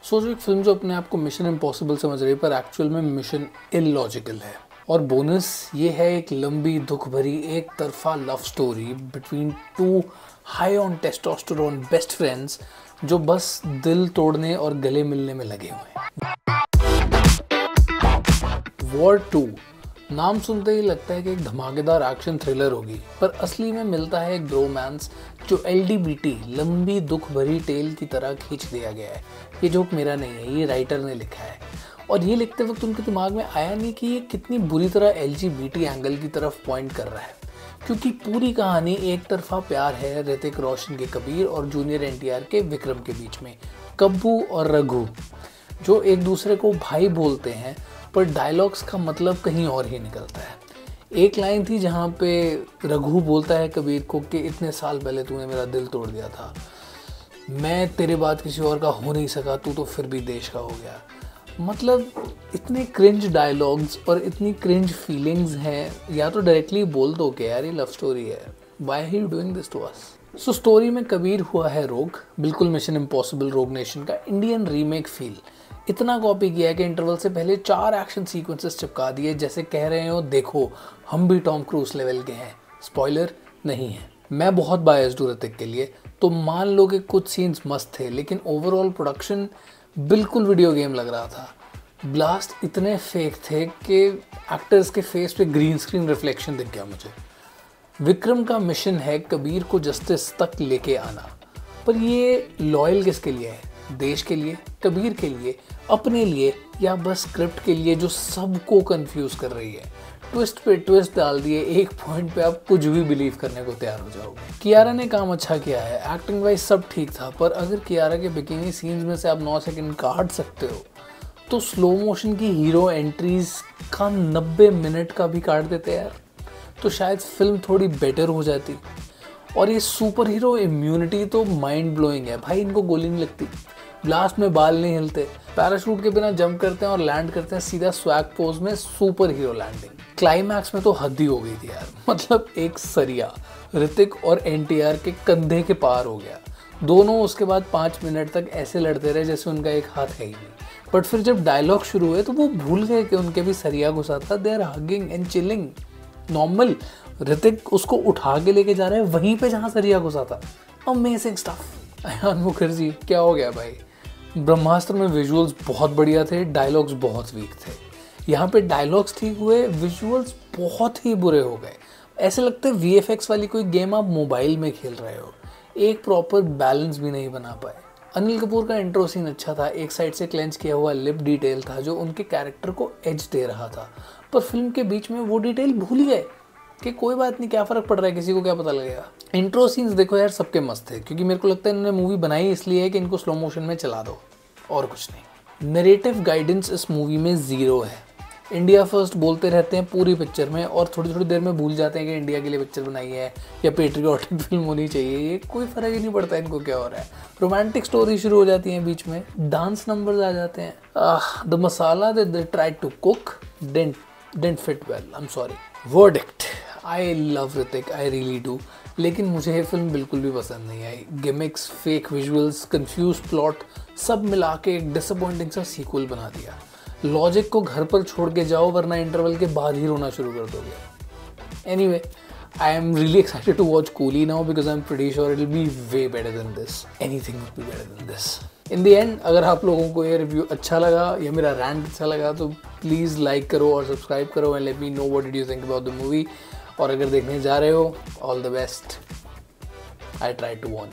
सोचो एक फिल्म जो अपने आप को मिशन इम्पॉसिबल समझ रही है पर एक्चुअल में मिशन इलॉजिकल है। और बोनस ये है एक लंबी दुख भरी एक तरफा love story between two high on testosterone best friends जो बस दिल तोड़ने और गले मिलने में लगे हुए हैं। वॉर 2 नाम सुनते ही लगता है कि एक धमाकेदार एक्शन थ्रिलर होगी, पर असली में मिलता है एक ब्रोमांस जो LGBT लंबी दुख भरी टेल की तरह खींच दिया गया है। ये जोक मेरा नहीं है, ये राइटर ने लिखा है। और ये लिखते वक्त उनके दिमाग में आया नहीं कि ये कितनी बुरी तरह LGBT एंगल की तरफ पॉइंट कर रहा है, क्योंकि पूरी कहानी एक तरफा प्यार है ऋतिक रोशन के कबीर और जूनियर NTR के विक्रम के बीच में, कब्बू और रघु जो एक दूसरे को भाई बोलते हैं पर डायलॉग्स का मतलब कहीं और ही निकलता है। एक लाइन थी जहाँ पे रघु बोलता है कबीर को कि इतने साल पहले तूने मेरा दिल तोड़ दिया था, मैं तेरे बाद किसी और का हो नहीं सका, तू तो फिर भी देश का हो गया। मतलब इतने क्रिंज डायलॉग्स और इतनी क्रिंज फीलिंग्स हैं, या तो डायरेक्टली बोल दो कि यार ये लव स्टोरी है, why are you doing this to us. So story में कबीर हुआ है रोग, बिल्कुल मिशन इम्पॉसिबल रोग नेशन का इंडियन रीमेक फील। इतना कॉपी किया है कि इंटरवल से पहले 4 एक्शन सीक्वेंसेस चिपका दिए, जैसे कह रहे हो देखो हम भी टॉम क्रूज लेवल के हैं। स्पॉइलर नहीं है। मैं बहुत बायस्ड हूं ऋतिक के लिए, तो मान लो कि कुछ सीन्स मस्त थे, लेकिन ओवरऑल प्रोडक्शन बिल्कुल वीडियो गेम लग रहा था। ब्लास्ट इतने फेक थे कि एक्टर्स के फेस पे ग्रीन स्क्रीन रिफ्लेक्शन दिख गया मुझे। विक्रम का मिशन है कबीर को जस्टिस तक लेके आना, पर ये लॉयल किसके लिए है? देश के लिए, कबीर के लिए, अपने लिए, या बस स्क्रिप्ट के लिए जो सबको कंफ्यूज कर रही है। ट्विस्ट पे ट्विस्ट डाल दिए, एक पॉइंट पे आप कुछ भी बिलीव करने को तैयार हो जाओगे। कियारा ने काम अच्छा किया है, एक्टिंग वाइज सब ठीक था, पर अगर कियारा के बिकिनी सीन्स में से आप 9 सेकंड काट सकते हो तो स्लो मोशन की हीरो एंट्रीज का 90 मिनट का भी काट देते यार, तो शायद फिल्म थोड़ी बेटर हो जाती। और ये सुपर हीरो इम्यूनिटी तो माइंड ब्लोइंग है भाई, इनको गोली नहीं लगती, ब्लास्ट में बाल नहीं हिलते, पैराशूट के बिना जंप करते हैं और लैंड करते हैं सीधा स्वैग पोज में, सुपर हीरो लैंडिंग। क्लाइमैक्स में तो हद ही हो गई थी यार, मतलब एक सरिया ऋतिक और NTR के कंधे के पार हो गया। दोनों उसके बाद 5 मिनट तक ऐसे लड़ते रहे जैसे उनका एक हाथ है ही नहीं। बट फिर जब डायलॉग शुरू हुए तो वो भूल गए कि उनके भी सरिया घुसा था। They are hugging and chilling normal. Hrithik उसको उठा के लेके जा रहे हैं वहीं पे जहाँ सरिया घुसा था। Amazing stuff. अयान मुखर्जी क्या हो गया भाई। ब्रह्मास्त्र में विजुअल्स बहुत बढ़िया थे, डायलॉग्स बहुत वीक थे। यहाँ पे डायलॉग्स ठीक हुए, विजुअल्स बहुत ही बुरे हो गए। ऐसे लगते हैं VFX वाली कोई गेम आप मोबाइल में खेल रहे हो। एक प्रॉपर बैलेंस भी नहीं बना पाए। अनिल कपूर का इंट्रो सीन अच्छा था, एक साइड से क्लेंच किया हुआ लिप डिटेल था जो उनके कैरेक्टर को एज दे रहा था, पर फिल्म के बीच में वो डिटेल भूल गए कि कोई बात नहीं, क्या फ़र्क पड़ रहा है, किसी को क्या पता लगेगा। इंट्रो सीन्स देखो यार सबके मस्त थे, क्योंकि मेरे को लगता है इन्होंने मूवी बनाई इसलिए है कि इनको स्लो मोशन में चला दो, और कुछ नहीं। नरेटिव गाइडेंस इस मूवी में ज़ीरो है। इंडिया फर्स्ट बोलते रहते हैं पूरी पिक्चर में और थोड़ी थोड़ी देर में भूल जाते हैं कि इंडिया के लिए पिक्चर बनाई है या पेट्रियोटिक फिल्म होनी चाहिए। ये कोई फ़र्क ही नहीं पड़ता इनको क्या हो रहा है। रोमांटिक स्टोरी शुरू हो जाती है बीच में, डांस नंबर्स आ जाते हैं। The masala that they tried to cook didn't fit well, I am sorry. Verdict, I love Hrithik, I really do, लेकिन मुझे ये फिल्म बिल्कुल भी पसंद नहीं आई। Gimmicks, fake visuals, confuse plot सब मिला के एक डिसअपॉइंटिंग सा सीक्वल बना दिया। लॉजिक को घर पर छोड़ के जाओ, वरना इंटरवल के बाद ही रोना शुरू कर दोगे। Anyway, I am really excited to watch Coolie now because I am pretty sure it will be way better than this. Anything will be better than this. In the end, अगर आप लोगों को ये रिव्यू अच्छा लगा या मेरा रैंट अच्छा लगा तो प्लीज़ लाइक करो और सब्सक्राइब करो and let me know what did you think about the movie. और अगर देखने जा रहे हो, all the best. I try to Warne.